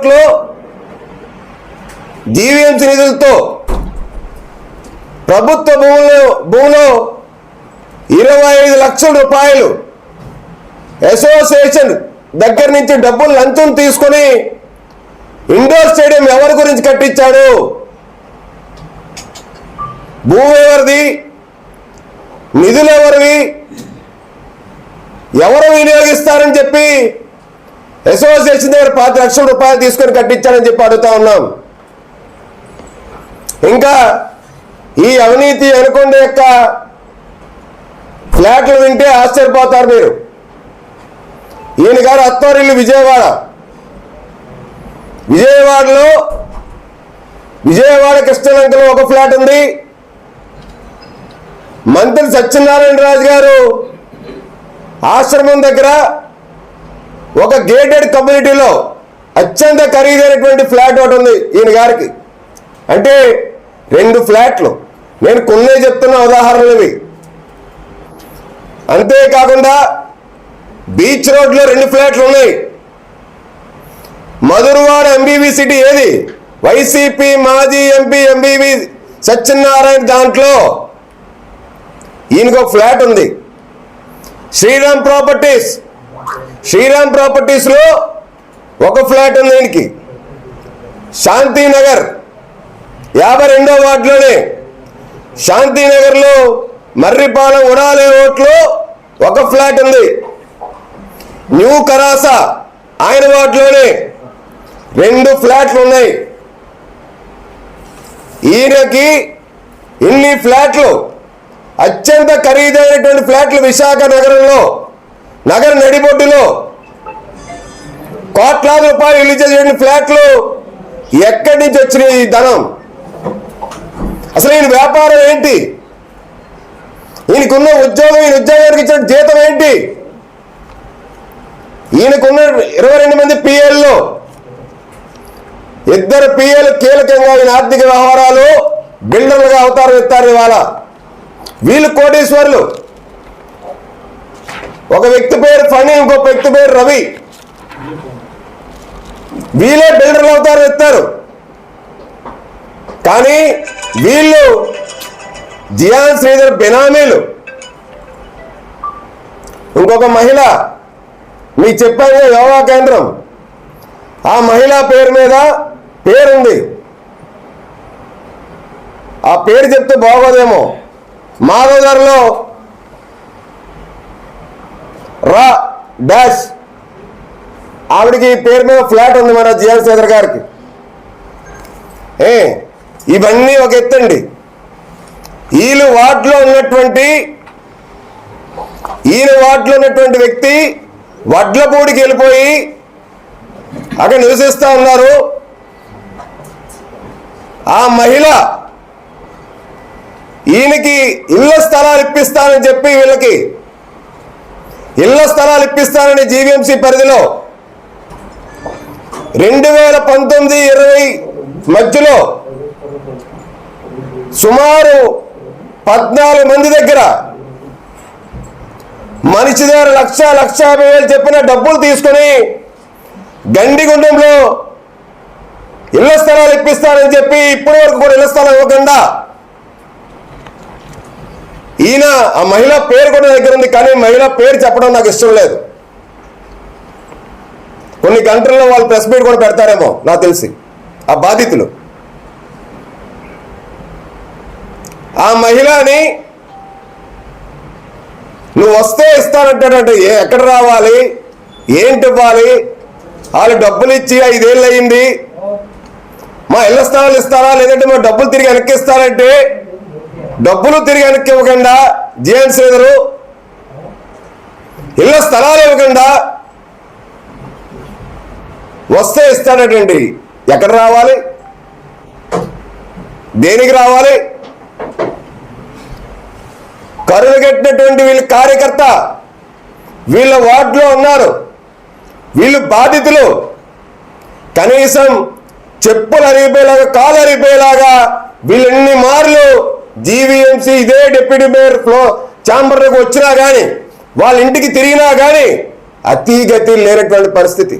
కోట్లు జీవీఎంసీ నిధులతో ప్రభుత్వ భూమిలో 25 లక్షల రూపాయలు అసోసియేషన్ దగ్గర నుంచి డబ్బులు లంచం తీసుకొని ఇండోర్ స్టేడియం ఎవరి గురించి కట్టించాడు? భూమి ఎవరిది? నిధులు ఎవరివి? ఎవరు వినియోగిస్తారని చెప్పి అసోసియేషన్ దగ్గర 5 లక్షల రూపాయలు తీసుకొని కట్టించారని చెప్పి అడుగుతా ఉన్నాం. ఇంకా ఈ అవినీతి అనుకొండ యొక్క ఫ్లాట్లు వింటే ఆశ్చర్యపోతారు మీరు. ఈయన గారు అత్తోరిల్లు విజయవాడలో విజయవాడ కృష్ణలంకలో ఒక ఫ్లాట్ ఉంది. మంత్రి సత్యనారాయణ రాజు గారు ఆశ్రమం దగ్గర ఒక గేటెడ్ కమ్యూనిటీలో అత్యంత ఖరీదైనటువంటి ఫ్లాట్ ఒకటి ఉంది ఈయన గారికి. అంటే 2 ఫ్లాట్లు. నేను కొన్నే చెప్తున్న ఉదాహరణలు ఇవి. అంతేకాకుండా బీచ్ రోడ్లో 2 ఫ్లాట్లు ఉన్నాయి. మధురవాడ ఎంబీవీ సిటీ ఏది? వైసీపీ మాజీ ఎంపీ ఎంబీవీ సత్యనారాయణ దాంట్లో ఈయనకు ఒక ఫ్లాట్ ఉంది. శ్రీరామ్ ప్రాపర్టీస్లో ఒక ఫ్లాట్ ఉంది ఈయనకి. శాంతినగర్ 52వ వార్డులోనే శాంతినగర్లో మర్రిపాలెం ఉడాలే రోడ్లో ఒక ఫ్లాట్ ఉంది. న్యూ కరాసా ఆయన వార్డులోనే 2 ఫ్లాట్లు ఉన్నాయి. ఈయనకి ఇన్ని ఫ్లాట్లు, అత్యంత ఖరీదైనటువంటి ఫ్లాట్లు విశాఖ నగరంలో, నగర నడిబొడ్డులో కోట్లాది రూపాయలు ఇల్లు చేసిన ఫ్లాట్లు ఎక్కడి నుంచి వచ్చినాయి ఈ ధనం? అసలు ఈయన వ్యాపారం ఏంటి? ఈయనకున్న ఉద్యోగం, ఈయన ఉద్యోగానికి ఇచ్చిన జీతం ఏంటి? ఈయనకున్న 22 మంది పిఎల్లో 2 పిఎలు కీలకంగా ఈయన ఆర్థిక వ్యవహారాలు బిల్డర్లుగా అవతారం ఎత్తారు. ఇవాళ వీళ్ళు కోటీశ్వర్లు. ఒక వ్యక్తి పేరు ఫణి, ఇంకొక వ్యక్తి పేరు రవి. వీళ్ళే బిల్డర్లు అవతారం ఎత్తారు. కానీ వీళ్ళు జియాన్ శ్రీధర్ బెనామీలు. ఇంకొక మహిళ మీకు చెప్పాను, యోగా కేంద్రం, ఆ మహిళా పేరు మీద పేరుంది. ఆ పేరు చెప్తే బాగోదేమో. మాధవదారిలో రా డాష్ ఆవిడికి పేరు మీద ఫ్లాట్ ఉంది మన జియాన్ శ్రీధర్ గారికి. ఇవన్నీ ఒక ఎత్తండి. ఈయన వార్డులో ఉన్నటువంటి వ్యక్తి వడ్లపూడికి వెళ్ళిపోయి అక్కడ నివసిస్తూ ఉన్నారు. ఆ మహిళ ఈయనకి ఇళ్ల స్థలాలు ఇప్పిస్తానని చెప్పి వీళ్ళకి ఇళ్ల స్థలాలు ఇప్పిస్తానని జీవీఎంసీ పరిధిలో 2019-20 మధ్యలో సుమారు 14 మంది దగ్గర మనిషి దగ్గర 1,50,000 చెప్పిన డబ్బులు తీసుకొని గండిగుండంలో ఇళ్ల స్థలాలు ఇప్పిస్తానని చెప్పి ఇప్పటి వరకు కూడా ఇళ్ల స్థలం ఇవ్వకుండా ఈయన ఆ మహిళ పేరు కూడా దగ్గర ఉంది. కానీ మహిళ పేరు చెప్పడం నాకు ఇష్టం లేదు. కొన్ని గంటల్లో వాళ్ళు ప్రెస్ మీట్ కూడా పెడతారేమో నాకు తెలిసి ఆ బాధితులు. ఆ మహిళని నువ్వు వస్తే ఇస్తానంటాడంటే ఎక్కడ రావాలి, ఏంటి ఇవ్వాలి? వాళ్ళు డబ్బులు ఇచ్చి 5 ఏళ్ళు అయింది, మా ఇళ్ల స్థలాలు ఇస్తారా లేదంటే మా డబ్బులు తిరిగి వెనక్కిస్తారంటే డబ్బులు తిరిగి వెనక్కి ఇవ్వకుండా జియాన్ శ్రీధరు ఇళ్ల స్థలాలు ఇవ్వకుండా వస్తే ఇస్తాడటండి. ఎక్కడ రావాలి, దేనికి రావాలి? కరుడుగట్టినటువంటి వీళ్ళ కార్యకర్త వీళ్ళ వార్డులో ఉన్నారు, వీళ్ళు బాధితులు. కనీసం చెప్పులు అరిగిపోయేలాగా, కాలు అరిగిపోయేలాగా వీళ్ళెన్ని మార్లు జీవీఎంసీ ఇదే డిప్యూటీ మేయర్ ఛాంబర్లకు వచ్చినా కానీ వాళ్ళ ఇంటికి తిరిగినా కానీ అతిగతి లేనటువంటి పరిస్థితి.